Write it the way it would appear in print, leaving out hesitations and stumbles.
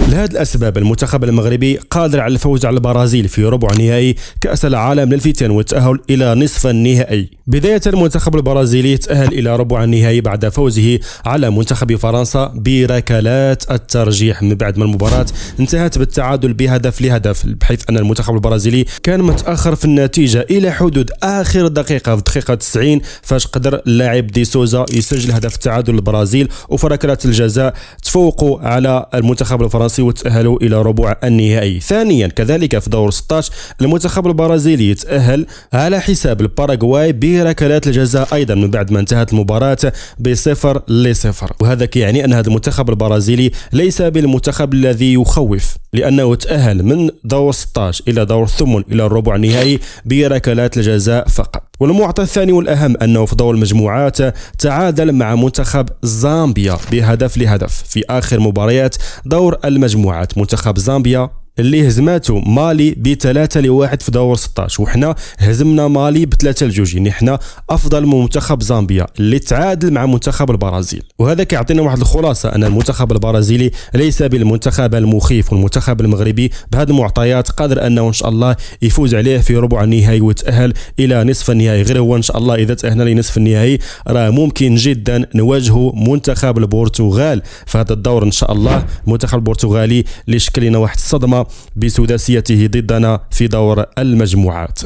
لهذه الأسباب المنتخب المغربي قادر على الفوز على البرازيل في ربع نهائي كأس العالم للفتيان والتأهل إلى نصف النهائي. بداية المنتخب البرازيلي تأهل إلى ربع النهائي بعد فوزه على منتخب فرنسا بركلات الترجيح من بعد ما المباراة انتهت بالتعادل بهدف، بحيث أن المنتخب البرازيلي كان متأخر في النتيجة إلى حدود آخر دقيقة في الدقيقة 90 فاش قدر اللاعب دي سوزا يسجل هدف التعادل للبرازيل، وفي ركلات الجزاء تفوقوا على المنتخب الفرنسي وتأهلوا إلى ربع النهائي. ثانيا كذلك في دور 16 المنتخب البرازيلي تأهل على حساب الباراغواي بركلات الجزاء أيضا من بعد ما انتهت المباراة ب0-0، وهذا يعني أن هذا المنتخب البرازيلي ليس بالمنتخب الذي يخوف، لأنه تأهل من دور 16 إلى دور الثمن إلى الربع النهائي بركلات الجزاء فقط. والمعطى الثاني والأهم أنه في دور المجموعات تعادل مع منتخب زامبيا بهدف في آخر مباريات دور المجموعات. منتخب زامبيا اللي هزماته مالي ب3-1 في دور 16، وحنا هزمنا مالي ب3-2، يعني حنا افضل من منتخب زامبيا اللي تعادل مع منتخب البرازيل. وهذا كيعطينا واحد الخلاصه ان المنتخب البرازيلي ليس بالمنتخب المخيف، والمنتخب المغربي بهذه المعطيات قادر انه ان شاء الله يفوز عليه في ربع النهائي ويتاهل الى نصف النهائي. غير هو ان شاء الله اذا تاهلنا لنصف النهائي راه ممكن جدا نواجهوا منتخب البرتغال في هذا الدور ان شاء الله. المنتخب البرتغالي اللي شكل لنا واحد الصدمه بسداسيته ضدنا في دور المجموعات.